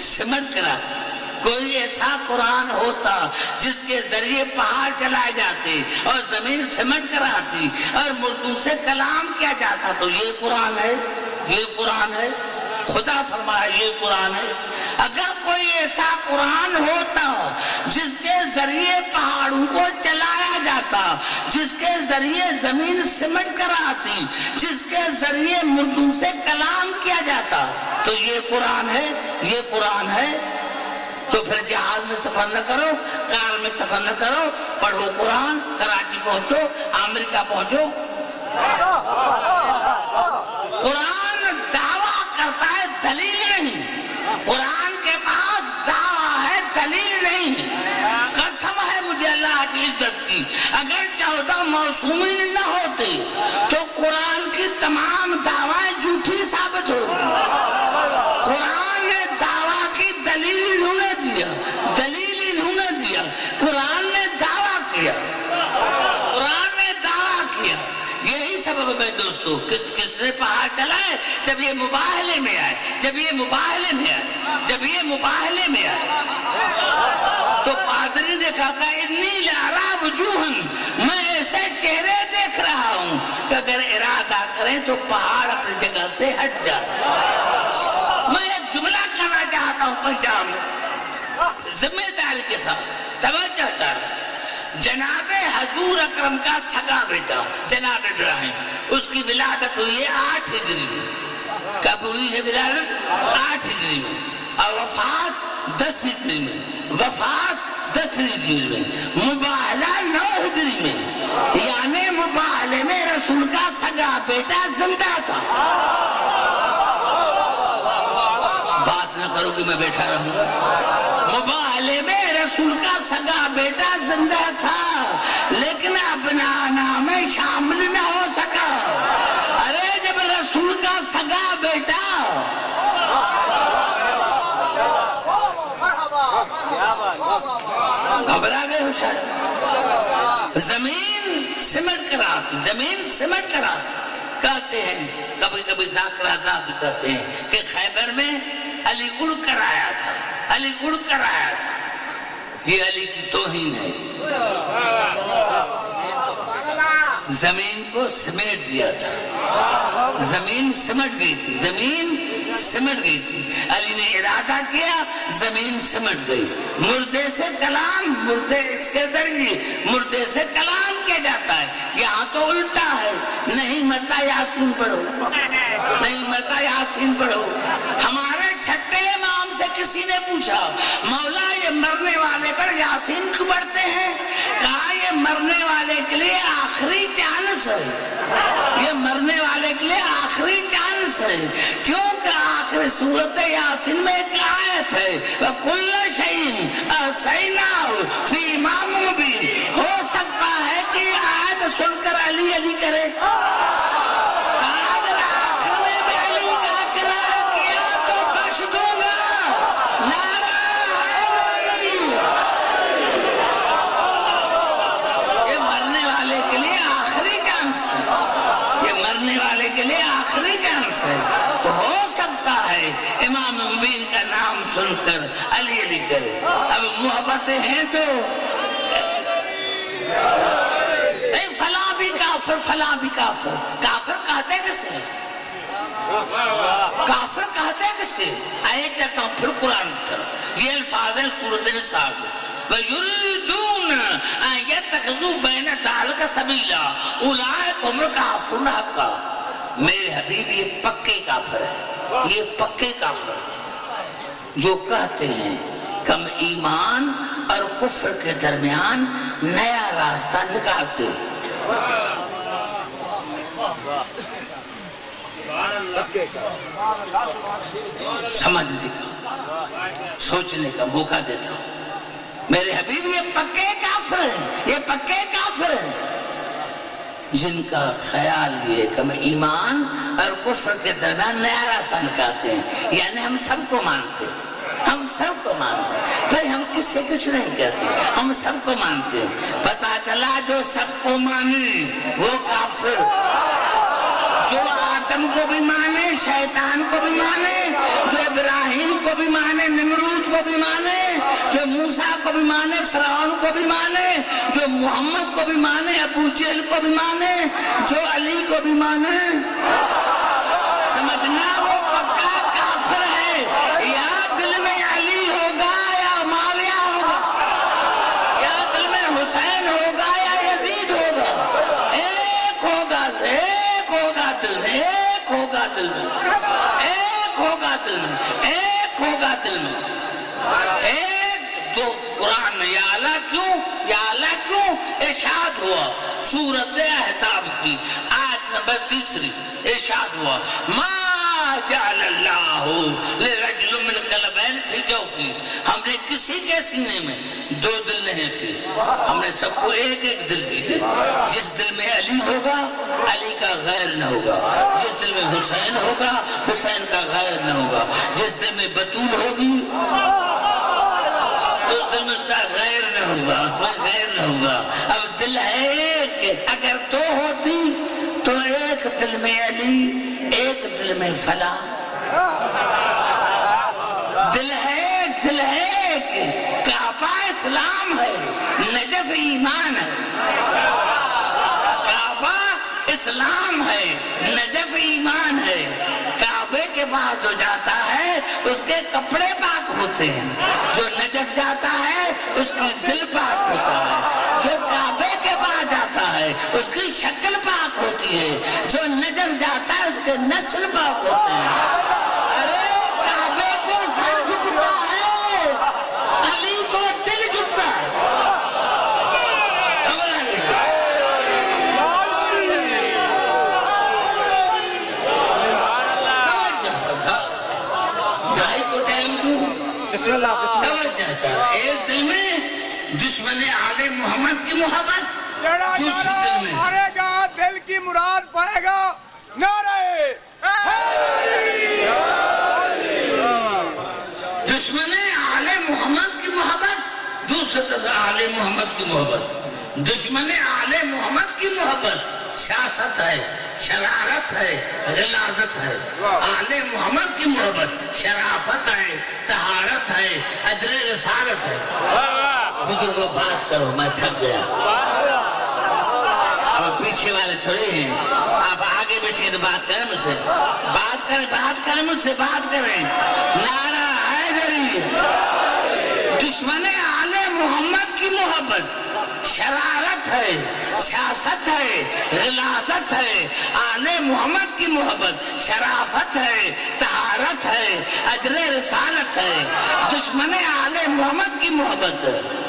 سمٹ کر آتی، کوئی ایسا قرآن ہوتا جس کے ذریعے پہاڑ چلائے جاتے اور زمین سمٹ کر آتی اور مردوں سے کلام کیا جاتا، تو یہ قرآن ہے، یہ قرآن ہے، خدا فرمایا یہ قرآن ہے۔ اگر کوئی ایسا قرآن ہوتا جس کے ذریعے پہاڑوں کو چلایا جاتا، جس کے ذریعے زمین سمٹ کر آتی، جس کے ذریعے مردوں سے کلام کیا جاتا، تو یہ قرآن ہے، یہ قرآن ہے۔ تو پھر جہاز میں سفر نہ کرو، کار میں سفر نہ کرو، پڑھو قرآن، کراچی پہنچو، امریکہ پہنچو۔ قرآن دعویٰ کرتا ہے، دلیل نہیں، قرآن کے پاس دعویٰ ہے، دلیل نہیں۔ قسم ہے مجھے اللہ کی عزت کی، اگر 14 معصومین نہ ہوتے تو قرآن کی تمام دعوائیں جھوٹی ثابت ہو۔ قرآن نے دعویٰ کی دلیل انہوں نے دیا، دلیل انہوں نے دیا، قرآن نے دعویٰ کیا، قرآن نے دعویٰ کیا۔ یہی سبب ہے دوستو کہ کس نے پہاڑ چلائے؟ جب یہ مباہلے میں آئے، جب یہ مباہلے میں آئے، جب یہ مباہلے میں آئے تو پادری نے کہا کہ انی لارا وجوہن، میں ایسے چہرے دیکھ رہا ہوں کہ اگر ارادہ کریں تو پہاڑ اپنی جگہ سے ہٹ جائے۔ میں ایک جملہ کرنا چاہتا ہوں پنجاب میں ذمہ داری کے ساتھ، توجہ چاہتا ہوں۔ جناب حضور اکرم کا سگا بیٹا جناب ابراہیم، اس کی ولادت ہوئی ہے 8 ہجری میں۔ کب ہوئی ہے ولادت؟ 8 ہجری میں، اور وفات 10 ہجری میں، وفات 10 ہجری میں، مباہلہ 9 ہجری میں، یعنی مباہلے میں رسول کا سگا بیٹا زندہ تھا۔ بات نہ کرو کہ میں بیٹھا رہوں۔ مباہلے میں رسول کا سگا بیٹا زندہ تھا لیکن اپنا نام میں شامل نہ ہو سکا۔ ارے جب رسول کا سگا بیٹا گھبرا گئے ہو شاید، زمین سمٹ کر آتی، زمین سمٹ کر آتی۔ کہتے ہیں کبھی کبھی ذاکر آزاد بھی کہتے ہیں کہ خیبر میں علی اڑ کر آیا تھا، علی اڑ کر آیا تھا۔ یہ علی کی توہین ہے، زمین کو سمیٹ دیا تھا، زمین سمٹ گئی تھی، زمین سمٹ گئی تھی۔ علی نے ارادہ کیا، زمین سمٹ گئی۔ مردے سے کلام، مردے اس کے ذریعے مردے سے کلام کیا جاتا ہے۔ یہاں تو الٹا ہے، نہیں مرتا یاسین پڑھو، نہیں مرتا یاسین پڑھو۔ ہمارے چھٹے امام سے کسی نے پوچھا مولا یہ مرنے والے پر یاسین کیوں پڑھتے ہیں؟ کہا یہ مرنے والے کے لیے آخری چانس ہے، یہ مرنے والے کے لیے آخری چانس ہے، کیونکہ آخری سورت یاسین میں ایک آیت ہے وَكُلَّ شَيْءٍ أَحْصَيْنَاهُ فِي إِمَامٍ مُبِينٍ۔ ہو سکتا ہے کہ یہ آیت سن کر علی علی کرے، اگر آخر میں بھی علی کا اقرار کیا تو بخش دوں گا۔ نعرہ حیدری، یہ مرنے والے کے لیے آخری چانس ہے، یہ مرنے والے کے لیے آخری چانس ہے۔ ہو سکتا ہے امام مبین کا نام سن کر علی علی کرے۔ اب محبتیں ہیں تو فلاں بھی کافر، فلاں بھی کافر۔ کافر کہتے کسے؟ کافر کہتے کسے؟ آئے چاہتا ہوں پھر قرآن کی طرف، یہ الفاظ ہیں سورۃ النساء کے، وَيُرِيدُونَ أَن يَتَّخِذُوا بَيْنَ ذَلِكَ سَبِيلًا أُولَٰئِكَ هُمُ الْكَافِرُونَ حَقًّا۔ میرے حبیب یہ پکے کافر ہے، یہ پکے کافر ہے جو کہتے ہیں کہ ہم ایمان اور کفر کے درمیان نیا راستہ نکالتے۔ سمجھنے کا، سوچنے کا موقع دیتا ہوں۔ میرے حبیب یہ پکے کافر ہیں، یہ پکے کافر ہیں جن کا خیال یہ کہ ہم ایمان اور کفر کے درمیان نیا راستہ نکالتے ہیں، یعنی ہم سب کو مانتے ہیں، ہم سب کو مانتے ہیں، بھائی ہم کس سے کچھ نہیں کہتے، ہم سب کو مانتے ہیں۔ پتا چلا جو سب کو مانے وہ کافر، جو آدم کو بھی مانے، شیطان کو بھی مانے، جو ابراہیم کو بھی مانے، نمرود کو بھی مانے، جو موسیٰ کو بھی مانے، فرعون کو بھی مانے، جو محمد کو بھی مانے، ابو جہل کو بھی مانے، جو علی کو بھی مانے، سمجھنا وہ پکا کافر ہے۔ یا دل میں علی ہوگا یا معاویہ ہوگا، یا دل میں حسین ہوگا یا یزید ہوگا، ایک ہوگا دل میں، ایک ہوگا دل میں، ایک ہوگا دل میں، ایک ہوگا دل میں، ایک تو قرآن میں یا اللہ کیوں ارشاد ہوا سورۃ احزاب کی آیت نمبر 3 ارشاد ہوا ما جعل اللہ لرجل من قلبین فی جوفی، ہم نے کسی کے سینے میں دو دل نہیں کیے، ہم نے سب کو ایک ایک دل دی ہے۔ جس دل میں علی ہوگا علی کا غیر نہ ہوگا، جس دل میں حسین ہوگا حسین کا غیر نہ ہوگا، جس دل میں بطول ہوگی اس دل میں اس کا غیر نہ ہوگا، اس میں غیر نہ ہوگا۔ اب دل ہے ایک، اگر دو ہوتی تو ایک دل میں علی ایک دل میں فلاں، دل ہے ایک، کعبہ اسلام ہے، نجف ایمان ہے، کعبہ اسلام ہے، نجف ایمان ہے۔ کعبے کے بعد جو جاتا ہے اس کے کپڑے پاک ہوتے ہیں، جو نجف جاتا ہے اس کا دل پاک ہوتا ہے، جو کعبے کے بعد جاتا ہے اس کی شکل پاک ہوتی ہے، جو نجف جاتا ہے اس کے نسل پاک ہوتے ہیں۔ ارے کعبے کو سر جھکتا ہے، علی کو دل جھکتا ہے۔ ایک دل میں دشمن آل محمد کی محبت، دوسرے دل میں مارے گا دل کی مراد پائے گا نعرہ دشمن آل محمد کی محبت، دوسرے طرف آل محمد کی محبت، دشمن آل محمد کی محبت سیاست ہے، شرارت ہے، غلاظت ہے، آل محمد کی محبت شرافت ہے، طہارت ہے، ادر رسالت ہے۔ بزرگوں بات کرو، میں تھک گیا، اب پیچھے والے تھوڑے ہیں، آپ آگے بیٹھے تو بات کریں مجھ سے، بات کریں مجھ سے، بات کریں۔ نعرہ حیدری، دشمن آل محمد کی محبت شرارت ہے، سیاست ہے، غلاظت ہے، آل محمد کی محبت شرافت ہے، طہارت ہے، اجر رسالت ہے۔ دشمن آل محمد کی محبت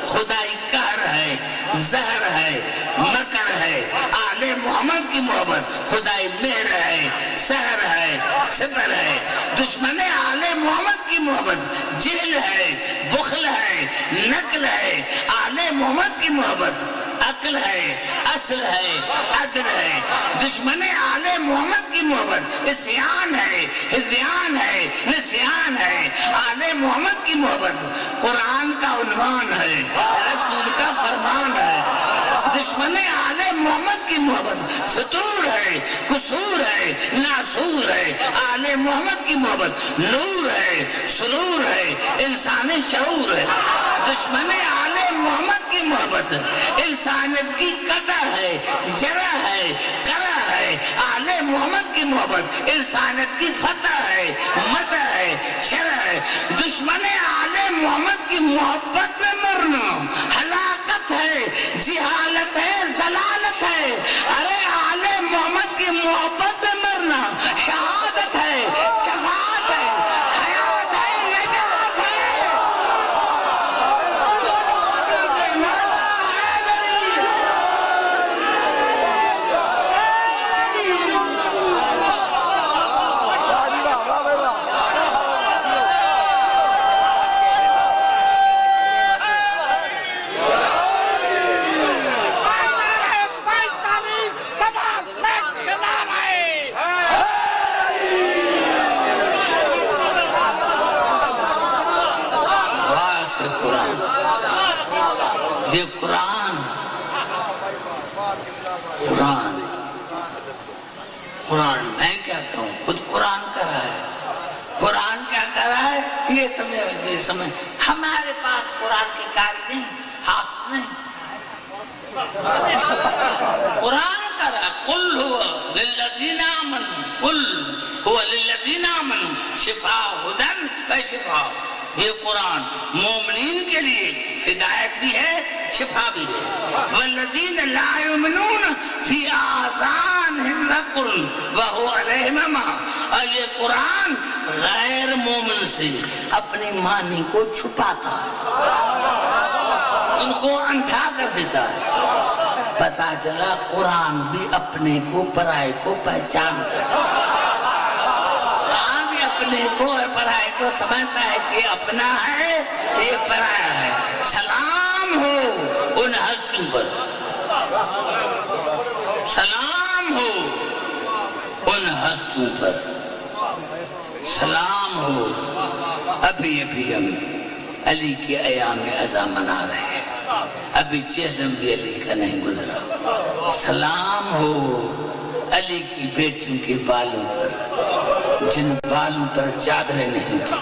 خدائی قہر ہے، زہر ہے، مکر ہے۔ آل محمد کی محبت خدائی مہر ہے، سحر ہے، صبر ہے۔ دشمن آل محمد کی محبت جہل ہے، بخل ہے، نقل ہے۔ آل محمد کی محبت عقل ہے، اصل ہے، عدل ہے۔ دشمن آل محمد کی محبت عصیان ہے، ہذیان ہے، نسیان ہے۔ آل محمد کی محبت قرآن کا عنوان ہے، رسول کا فرمان ہے۔ دشمن آل محمد کی محبت فطور ہے، قصور ہے، ناسور ہے۔ آل محمد کی محبت نور ہے، سرور ہے، انسانی شعور ہے۔ دشمن آل محمد کی محبت انسانیت کی قطع ہے، جرح ہے، کرہ ہے۔ آل محمد کی محبت انسانیت کی فتح ہے، مدح ہے، شرح ہے۔ دشمن آل محمد کی محبت میں مرنا ہلاکت ہے، جہالت ہے، ضلالت ہے۔ ارے آل محمد کی محبت میں مرنا شہادت ہے، شفاعت ہے، حیات ہے، نجات ہے۔ یہ قرآن، یہ قرآن، قرآن، قرآن میں کیا کہوں، خود قرآن کر رہا ہے۔ قرآن کیا کر رہا ہے یہ سمجھ ہمارے پاس قرآن کی قاری نہیں، حافظ نہیں، قرآن کر رہا ہے۔ قل هو للذین آمنوا، قل هو للذین آمنوا شفاء ہدی و شفاء، یہ قرآن مومنین کے لیے ہدایت بھی ہے، شفا بھی ہے۔ والذین لا یؤمنون فی آذانہم وقر وہو علیہم عمی، اور یہ قرآن غیر مومن سے اپنی معنی کو چھپاتا ہے، ان کو اندھا کر دیتا ہے۔ پتا چلا قرآن بھی اپنے کو پرائے کو پہچانتا ہے، قرآن بھی اپنے کو اور پرائے کو سمجھتا ہے کہ اپنا ہے یہ پرایا ہے۔ سلام ہو ان ہستیوں پر، سلام ہو ان ہستیوں پر، سلام ہو۔ ابھی ہم علی کے ایام ازاں منا رہے ہیں، ابھی چہلم بھی علی کا نہیں گزرا۔ سلام ہو علی کی بیٹیوں کے بالوں پر، جن بالوں پر چادریں نہیں تھی۔